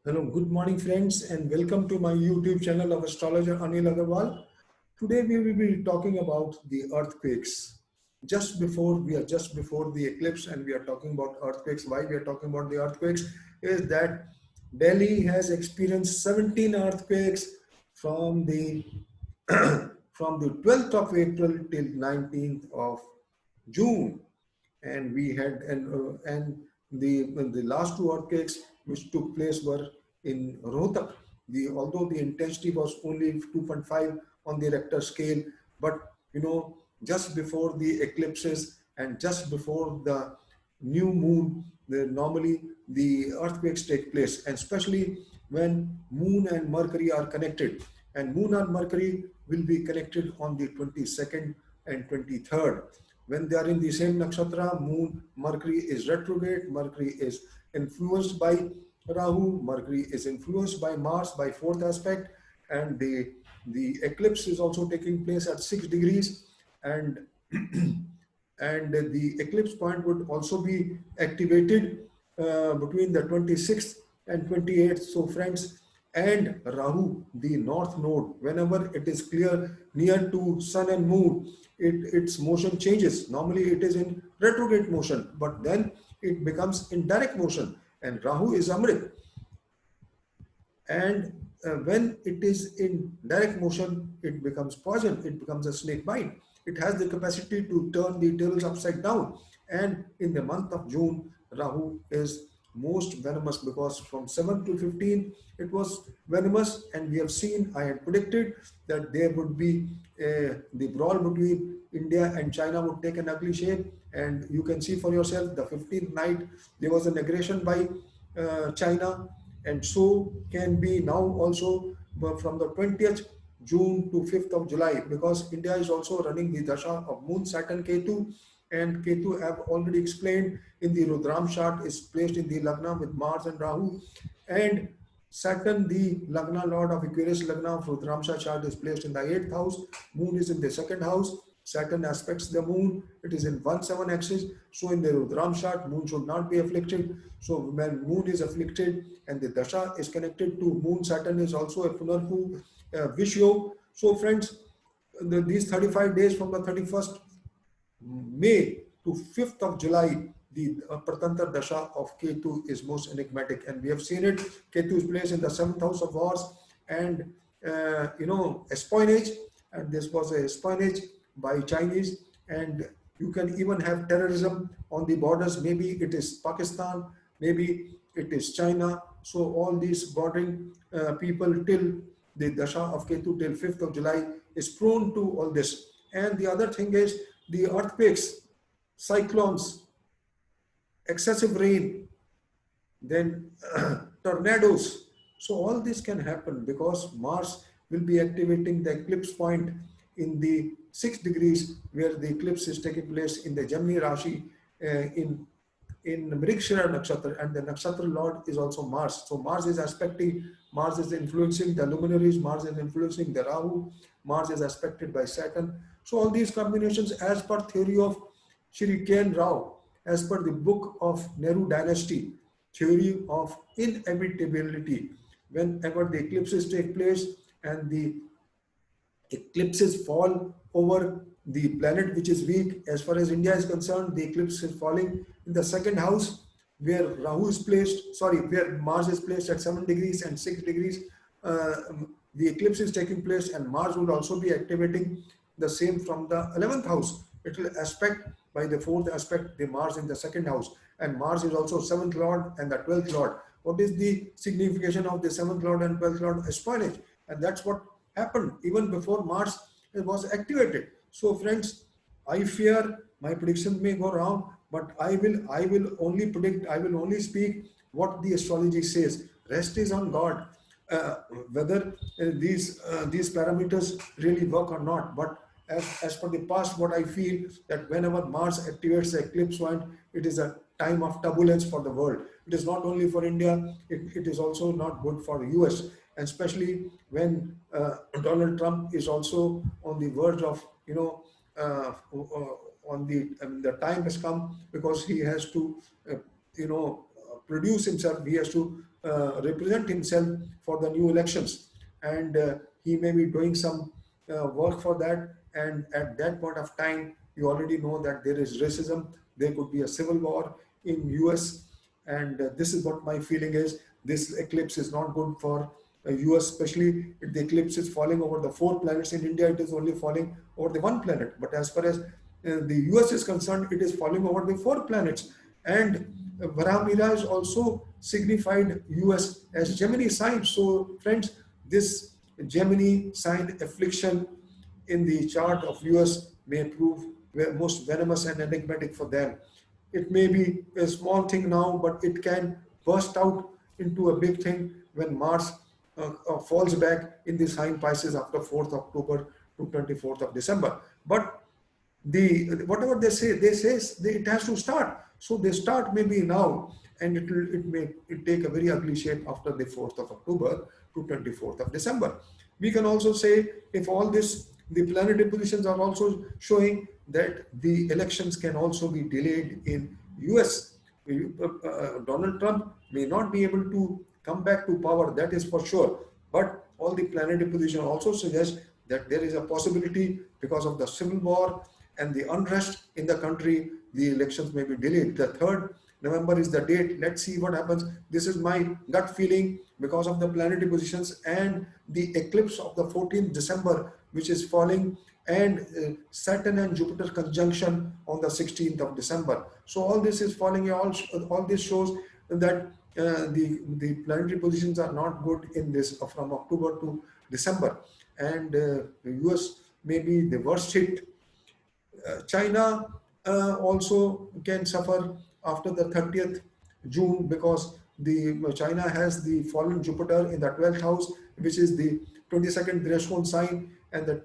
Hello, good morning friends and welcome to my YouTube channel of Astrologer Anil Aggarwal. Today we will be talking about the earthquakes. Just before the eclipse and we are talking about earthquakes. Why we are talking about the earthquakes is that Delhi has experienced 17 earthquakes from the from the 12th of April till 19th of June, and we had and the last two earthquakes which took place were in Rohtak. Although the intensity was only 2.5 on the Richter scale, but just before the eclipses and just before the new moon, normally the earthquakes take place, and especially when moon and Mercury are connected, and moon and Mercury will be connected on the 22nd and 23rd. When they are in the same nakshatra, moon, Mercury is retrograde, Mercury is influenced by Rahu, Mercury is influenced by Mars by fourth aspect, and the eclipse is also taking place at 6 degrees, and and the eclipse point would also be activated between the 26th and 28th. So friends, and Rahu, the north node, whenever it is clear near to sun and moon, its motion changes. Normally it is in retrograde motion, but then it becomes in direct motion, and Rahu is Amrit. And when it is in direct motion, it becomes poison, it becomes a snake bite. It has the capacity to turn the tables upside down. And in the month of June, Rahu is most venomous, because from 7 to 15 it was venomous, and we have seen, I had predicted that there would be the brawl between India and China would take an ugly shape, and you can see for yourself the 15th night there was an aggression by China, and so can be now also from the 20th June to 5th of July, because India is also running the dasha of Moon, Saturn, Ketu, and Ketu, I have already explained in the Rudram chart, is placed in the Lagna with Mars and Rahu, and Saturn, the Lagna Lord of Aquarius Lagna of Rudramsha chart, is placed in the 8th house. Moon is in the 2nd house. Saturn aspects the moon. It is in 1-7 axis. So in the Rudram chart, moon should not be afflicted. So when moon is afflicted and the dasha is connected to moon, Saturn is also a Punarku Vishyo. So friends, these 35 days from the 31st May to 5th of July, the Pratantra Dasha of Ketu is most enigmatic, and we have seen it. Ketu is placed in the 7th house of wars and espionage, and this was a espionage by Chinese, and you can even have terrorism on the borders. Maybe it is Pakistan, maybe it is China. So all these bordering people till the Dasha of Ketu till 5th of July is prone to all this. And the other thing is the earthquakes, cyclones, excessive rain, then tornadoes. So all this can happen because Mars will be activating the eclipse point in the 6 degrees where the eclipse is taking place in the Gemini Rashi in Mrigshira Nakshatra, and the Nakshatra Lord is also Mars. So Mars is aspecting, Mars is influencing the luminaries, Mars is influencing the Rahu, Mars is aspected by Saturn. So all these combinations, as per theory of Shri K. N. Rao, as per the book of Nehru dynasty, theory of inevitability, whenever the eclipses take place and the eclipses fall over the planet which is weak. As far as India is concerned, the eclipse is falling in the 2nd house where Rahu is placed, where Mars is placed at 7 degrees and 6 degrees. The eclipse is taking place, and Mars will also be activating the same from the 11th house. It will aspect by the 4th aspect the Mars in the 2nd house, and Mars is also 7th lord and the 12th lord. What is the signification of the 7th lord and 12th lord? Espionage, and that's what happened even before Mars was activated. So friends, I fear my prediction may go wrong, but I will only predict, I will only speak what the astrology says. Rest is on God, uh, whether these parameters really work or not. But as per the past, what I feel that whenever Mars activates the eclipse point, it is a time of turbulence for the world. It is not only for India, it is also not good for US, and especially when Donald Trump is also on the verge of, on the time has come, because he has to, produce himself. He has to represent himself for the new elections, and he may be doing some work for that. And at that point of time, you already know that there is racism. There could be a civil war in US, and this is what my feeling is. This eclipse is not good for US, especially if the eclipse is falling over the four planets. In India, it is only falling over the one planet, but as far as the US is concerned, it is falling over the four planets. And Varamira is also signified US as Gemini sign. So, friends, this Gemini sign affliction in the chart of US may prove most venomous and enigmatic for them. It may be a small thing now, but it can burst out into a big thing when Mars falls back in the sign Pisces after 4th October to 24th of December. But the whatever it has to start. So they start maybe now, and it take a very ugly shape after the 4th of October to 24th of December. We can also say, if all this, the planetary positions are also showing that the elections can also be delayed in US. Donald Trump may not be able to come back to power, that is for sure. But all the planetary position also suggest that there is a possibility, because of the civil war and the unrest in the country, the elections may be delayed. The 3rd November is the date. Let's see what happens. This is my gut feeling because of the planetary positions and the eclipse of the 14th December, which is falling, and Saturn and Jupiter conjunction on the 16th of December. So all this is falling. All this shows that the planetary positions are not good in this from October to December, and the US may be the worst hit. China also can suffer after the 30th June, because the China has the fallen Jupiter in the 12th house, which is the 22nd Dreshkon sign, and that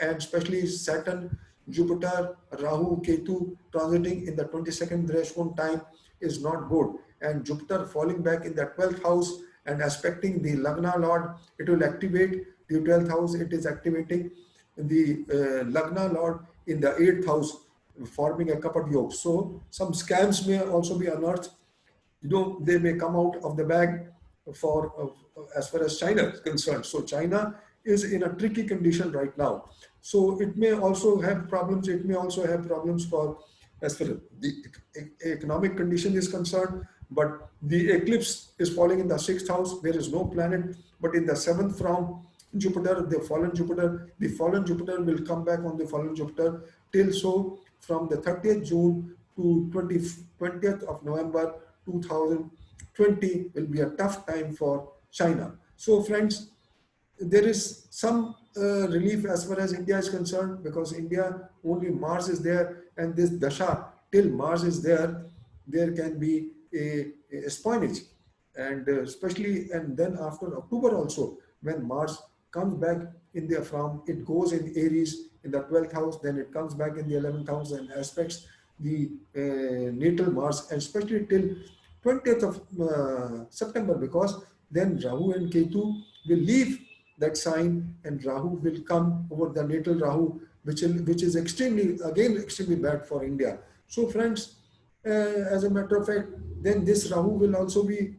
and especially Saturn, Jupiter, Rahu, Ketu transiting in the 22nd Dreshkon time is not good, and Jupiter falling back in the 12th house and aspecting the Lagna Lord, it will activate the 12th house. It is activating the Lagna Lord in the 8th house, forming a Kapat Yoga. So some scams may also be unearthed. They may come out of the bag for as far as China is concerned. So China is in a tricky condition right now. So it may also have problems. It may also have problems for as far as the economic condition is concerned. But the eclipse is falling in the 6th house. There is no planet, but in the 7th from Jupiter, the fallen Jupiter will come back on the fallen Jupiter till so from the 30th June to 20th of November 2020 will be a tough time for China. So friends, there is some relief as far as India is concerned, because India only Mars is there, and this dasha till Mars is there, there can be a spoilage, and especially, and then after October also, when Mars comes back in the from, it goes in Aries in the 12th house, then it comes back in the 11th house and aspects the natal Mars, and especially till 20th of September, because then Rahu and Ketu will leave that sign, and Rahu will come over the natal Rahu, which is extremely bad for India. So friends, as a matter of fact, then this Rahu will also be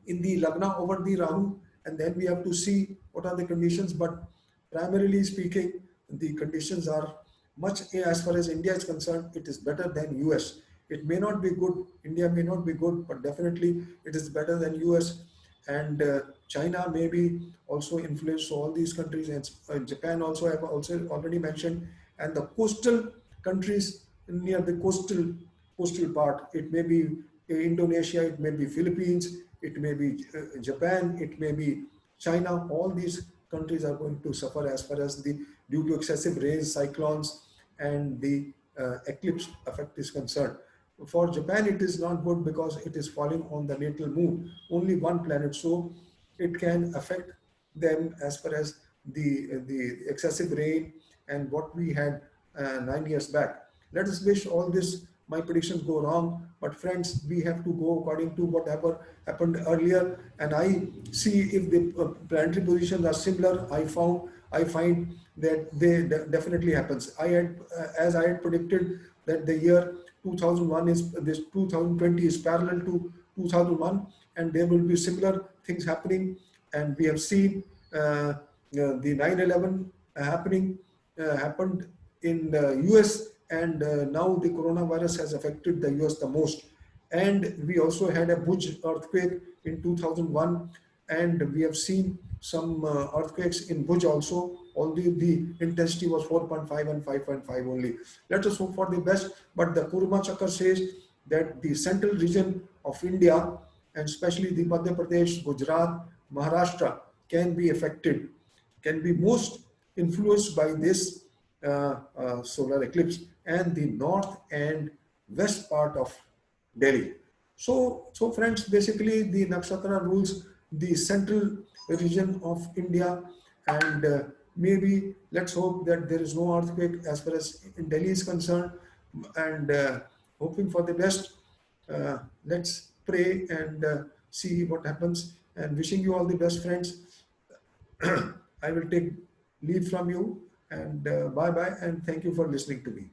in the Lagna over the Rahu, and then we have to see what are the conditions. But primarily speaking, the conditions are much, as far as India is concerned, it is better than US. It may not be good, India may not be good, but definitely it is better than US. And China may be also influenced. So all these countries, and Japan also have also already mentioned, and the coastal countries near the coastal part, it may be Indonesia, it may be Philippines, it may be Japan, it may be China. All these countries are going to suffer as far as the due to excessive rains, cyclones, and the eclipse effect is concerned. For Japan, it is not good because it is falling on the natal moon, only one planet, so it can affect them as far as the excessive rain and what we had 9 years back. Let us wish all this, my predictions go wrong, but friends, we have to go according to whatever happened earlier, and I see if the planetary positions are similar. I find that they definitely happens. As I had predicted that the year 2001 is this 2020 is parallel to 2001, and there will be similar things happening. And we have seen the 9/11 happened in the US, and now the coronavirus has affected the US the most. And we also had a Bhuj earthquake in 2001, and we have seen some earthquakes in Bhuj also, although the intensity was 4.5 and 5.5 only. Let us hope for the best, but the Kurma Chakra says that the central region of India, and especially the Madhya Pradesh, Gujarat, Maharashtra, can be affected, can be most influenced by this solar eclipse, and the north and west part of Delhi. So friends, basically the nakshatra rules the central region of India, and maybe let's hope that there is no earthquake as far as in Delhi is concerned, and hoping for the best. Let's pray and see what happens, and wishing you all the best, friends. I will take leave from you, and bye bye, and thank you for listening to me.